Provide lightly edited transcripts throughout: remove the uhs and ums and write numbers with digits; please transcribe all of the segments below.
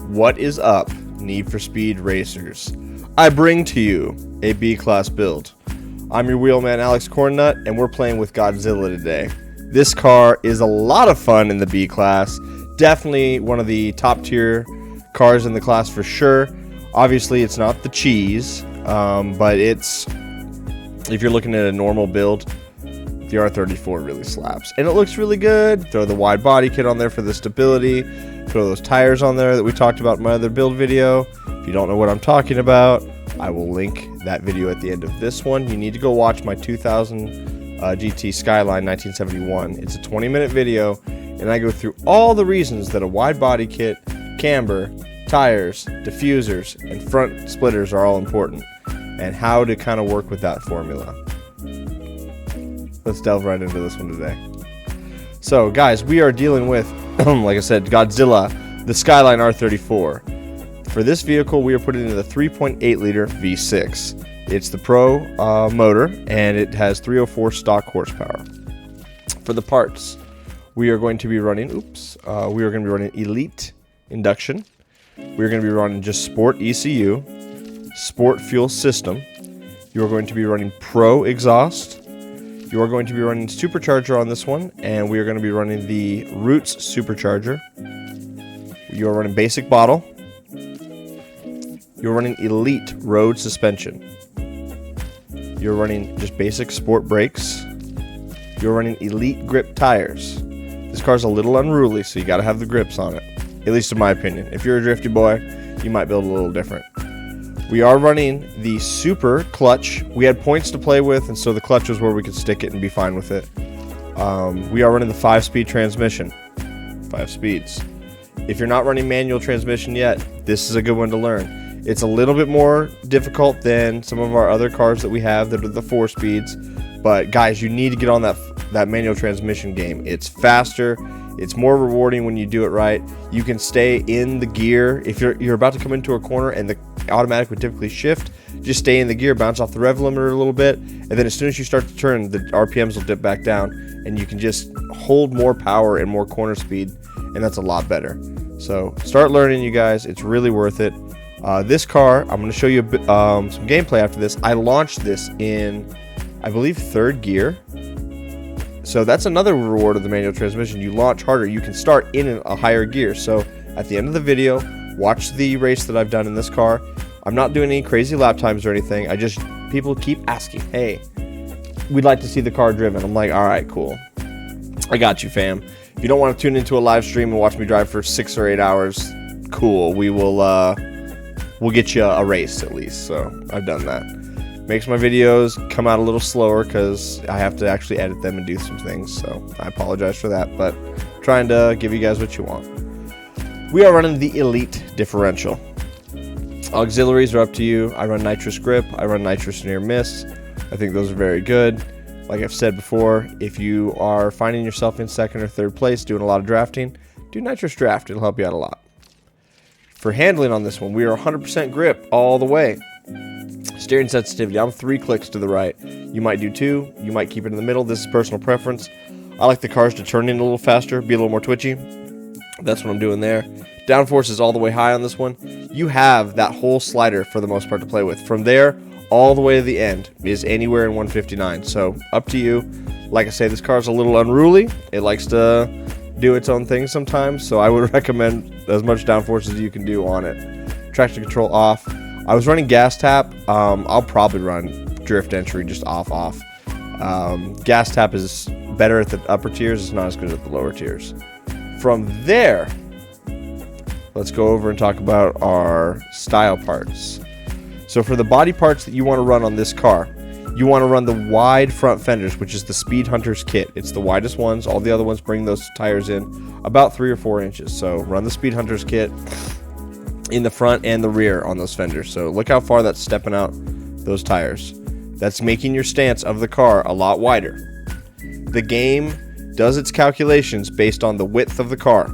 What is up, Need for Speed racers? I bring to you a B-Class build. I'm your wheelman, Alex Cornnut, and we're playing with Godzilla today. This car is a lot of fun in the B-Class. Definitely one of the top tier cars in the class for sure. Obviously, it's not the cheese, but it's, if you're looking at a normal build, the R34 really slaps. And it looks really good. Throw the wide body kit on there for the stability. Throw those tires on there that we talked about in my other build video. If you don't know what I'm talking about, I will link that video at the end of this one. You need to go watch my 2000 GT Skyline 1971. It's a 20-minute video, and I go through all the reasons that a wide body kit, camber, tires, diffusers, and front splitters are all important, and how to kind of work with that formula. Let's delve right into this one today. So, guys, we are dealing with, like I said, Godzilla, the Skyline R34. For this vehicle, we are putting in the 3.8-liter V6. It's the Pro motor, and it has 304 stock horsepower. For the parts, we are going to be running, Elite Induction. We're going to be running just Sport ECU, Sport Fuel System. You are going to be running Pro Exhaust. You are going to be running Supercharger on this one, and we are going to be running the Roots Supercharger. You are running Basic Bottle. You're running Elite Road Suspension. You're running just basic Sport Brakes. You're running Elite Grip Tires. This car's a little unruly, so you got to have the grips on it, at least in my opinion. If you're a drifty boy, you might build a little different. We are running the Super Clutch. We had points to play with, and so the clutch was where we could stick it and be fine with it. We are running the 5-speed transmission. 5 speeds. If you're not running manual transmission yet, this is a good one to learn. It's a little bit more difficult than some of our other cars that we have that are the 4 speeds. But guys, you need to get on that manual transmission game. It's faster. It's more rewarding when you do it right. You can stay in the gear. If you're about to come into a corner and the automatic would typically shift, just stay in the gear, bounce off the rev limiter a little bit, and then as soon as you start to turn, the RPMs will dip back down, and you can just hold more power and more corner speed, and that's a lot better. So start learning, you guys. It's really worth it. This car, I'm going to show you some gameplay after this. I launched this in, I believe, 3rd gear. So that's another reward of the manual transmission. You launch harder. You can start in a higher gear. So at the end of the video, watch the race that I've done in this car. I'm not doing any crazy lap times or anything. People keep asking, hey, we'd like to see the car driven. I'm like, all right, cool. I got you, fam. If you don't want to tune into a live stream and watch me drive for 6 or 8 hours, cool. We'll get you a race at least. So I've done that. Makes my videos come out a little slower because I have to actually edit them and do some things, so I apologize for that, but trying to give you guys what you want. We are running the Elite Differential. Auxiliaries are up to you. I run Nitrous Grip. I run Nitrous Near Miss. I think those are very good. Like I've said before, if you are finding yourself in 2nd or 3rd place doing a lot of drafting, do Nitrous Draft. It'll help you out a lot. For handling on this one, we are 100% grip all the way. Steering sensitivity, I'm 3 clicks to the right. You might do 2, you might keep it in the middle. This is personal preference. I like the cars to turn in a little faster, be a little more twitchy. That's what I'm doing there. Downforce is all the way high on this one. You have that whole slider for the most part to play with. From there, all the way to the end is anywhere in 159. So, up to you. Like I say, this car is a little unruly. It likes to do its own thing sometimes, so I would recommend as much downforce as you can do on it. Traction control off. I was running gas tap. I'll probably run drift entry just off. Gas tap is better at the upper tiers. It's not as good at the lower tiers. From there, let's go over and talk about our style parts. So for the body parts that you want to run on this car, you want to run the wide front fenders, which is the Speed Hunters kit. It's the widest ones. All the other ones bring those tires in about 3 or 4 inches. So run the Speed Hunters kit in the front and the rear on those fenders. So look how far that's stepping out those tires. That's making your stance of the car a lot wider. The game does its calculations based on the width of the car.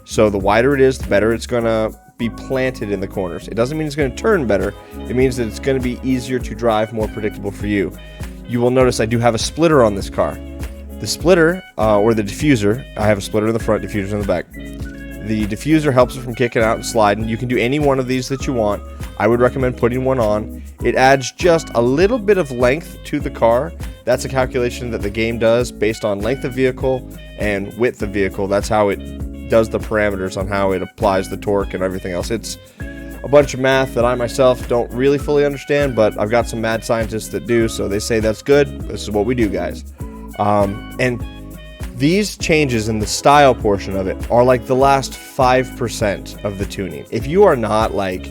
So the wider it is, the better it's going to be planted in the corners. It doesn't mean it's going to turn better. It means that it's going to be easier to drive, more predictable for you. You will notice I do have a splitter on this car. The splitter, or the diffuser, I have a splitter in the front, diffuser in the back. The diffuser helps it from kicking out and sliding. You can do any one of these that you want. I would recommend putting one on. It adds just a little bit of length to the car. That's a calculation that the game does based on length of vehicle and width of vehicle. That's how it does the parameters on how it applies the torque and everything else. It's a bunch of math that I myself don't really fully understand, but I've got some mad scientists that do, so they say that's good. This is what we do, guys. And these changes in the style portion of it are like the last 5% of the tuning. If you are not like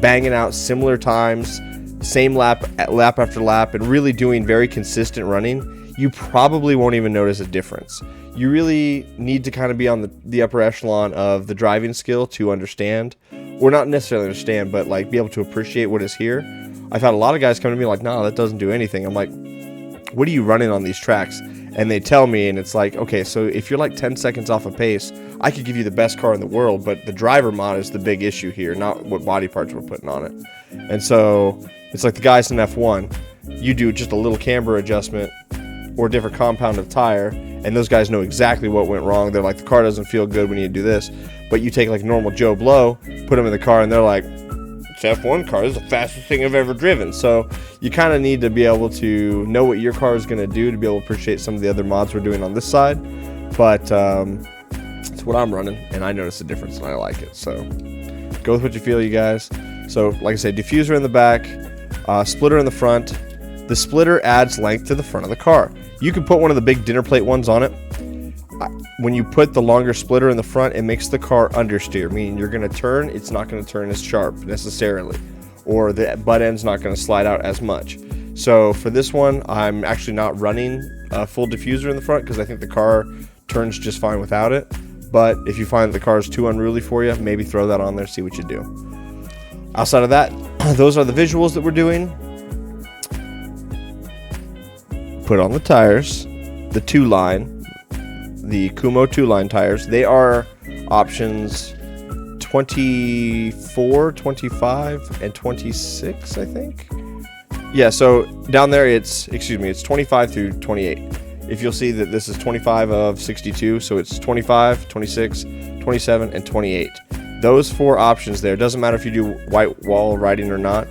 banging out similar times, same lap after lap, and really doing very consistent running, you probably won't even notice a difference. You really need to kind of be on the upper echelon of the driving skill to understand, or not necessarily understand, but like be able to appreciate what is here. I've had a lot of guys come to me like, no, that doesn't do anything. I'm like, what are you running on these tracks? And they tell me, and it's like, okay, so if you're like 10 seconds off of pace, I could give you the best car in the world, but the driver mod is the big issue here, not what body parts we're putting on it. And so it's like the guys in F1, you do just a little camber adjustment or a different compound of tire, and those guys know exactly what went wrong. They're like, the car doesn't feel good when you do this. But you take like normal Joe Blow, put them in the car, and they're like, F1 car is the fastest thing I've ever driven. So you kind of need to be able to know what your car is going to do to be able to appreciate some of the other mods we're doing on this side. But it's what I'm running, and I notice a difference, and I like it. So go with what you feel, you guys. So like I said, diffuser in the back, splitter in the front. The splitter adds length to the front of the car. You can put one of the big dinner plate ones on it. When you put the longer splitter in the front, it makes the car understeer, meaning you're going to turn, it's not going to turn as sharp necessarily, or the butt end's not going to slide out as much. So for this one, I'm actually not running a full diffuser in the front because I think the car turns just fine without it. But if you find that the car is too unruly for you, maybe throw that on there, see what you do. Outside of that, those are the visuals that we're doing. Put on the tires, the 2-line. The Kumo 2-line tires. They are options 24, 25, and 26, I think. Yeah, so down there it's 25 through 28. If you'll see that this is 25 of 62, so it's 25, 26, 27, and 28. Those 4 options there, doesn't matter if you do white wall riding or not,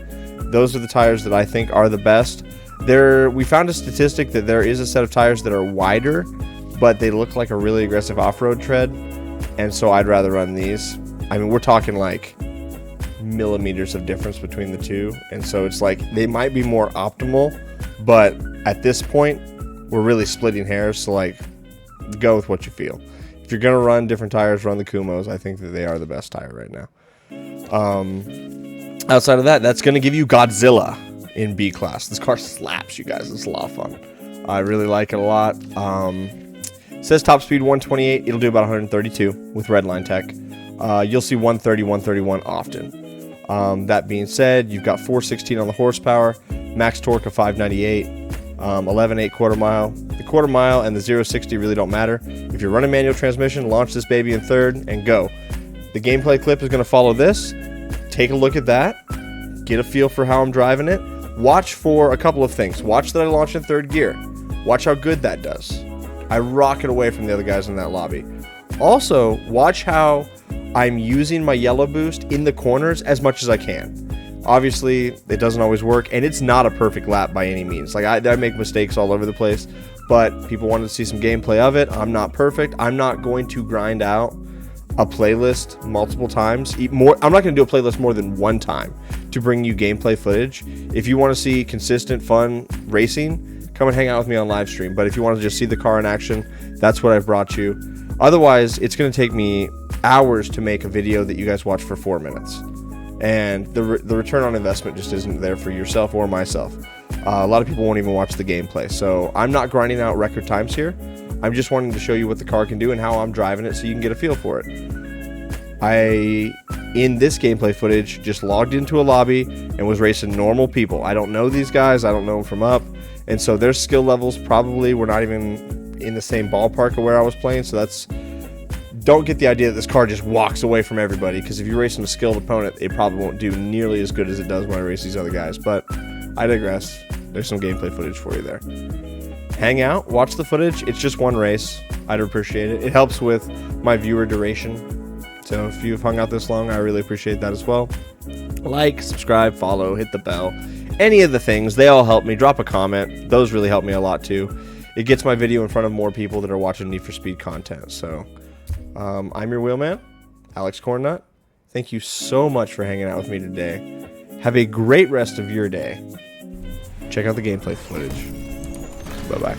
those are the tires that I think are the best. We found a statistic that there is a set of tires that are wider, but they look like a really aggressive off-road tread, and so I'd rather run these. I mean, we're talking like millimeters of difference between the two, and so it's like they might be more optimal, but at this point, we're really splitting hairs, so like, go with what you feel. If you're gonna run different tires, run the Kumos. I think that they are the best tire right now. Outside of that, that's gonna give you Godzilla in B class. This car slaps, you guys. It's a lot of fun. I really like it a lot. It says top speed 128. It'll do about 132 with redline tech. You'll see 130, 131 often. That being said, you've got 416 on the horsepower, max torque of 598, 11.8 quarter mile. The quarter mile and the 0-60 really don't matter. If you're running manual transmission, launch this baby in third and go. The gameplay clip is going to follow this. Take a look at that. Get a feel for how I'm driving it. Watch for a couple of things. Watch that I launch in third gear. Watch how good that does. I rock it away from the other guys in that lobby. Also, watch how I'm using my yellow boost in the corners as much as I can. Obviously, it doesn't always work, and it's not a perfect lap by any means. Like, I make mistakes all over the place, but people wanted to see some gameplay of it. I'm not perfect. I'm not going to grind out a playlist multiple times. I'm not going to do a playlist more than one time to bring you gameplay footage. If you want to see consistent, fun racing, come and hang out with me on live stream. But if you want to just see the car in action, that's what I've brought you. Otherwise, it's going to take me hours to make a video that you guys watch for 4 minutes. And the return on investment just isn't there for yourself or myself. A lot of people won't even watch the gameplay. So I'm not grinding out record times here. I'm just wanting to show you what the car can do and how I'm driving it so you can get a feel for it. In this gameplay footage, just logged into a lobby and was racing normal people. I don't know these guys. I don't know them from up. And so their skill levels probably were not even in the same ballpark of where I was playing. So don't get the idea that this car just walks away from everybody, because if you're racing a skilled opponent, it probably won't do nearly as good as it does when I race these other guys. But I digress. There's some gameplay footage for you there. Hang out, watch the footage. It's just one race. I'd appreciate it. It helps with my viewer duration. So if you've hung out this long, I really appreciate that as well. Like, subscribe, follow, hit the bell. Any of the things, they all help me. Drop a comment. Those really help me a lot too. It gets my video in front of more people that are watching Need for Speed content. So I'm your wheelman, Alex Cornnut. Thank you so much for hanging out with me today. Have a great rest of your day. Check out the gameplay footage. Bye-bye.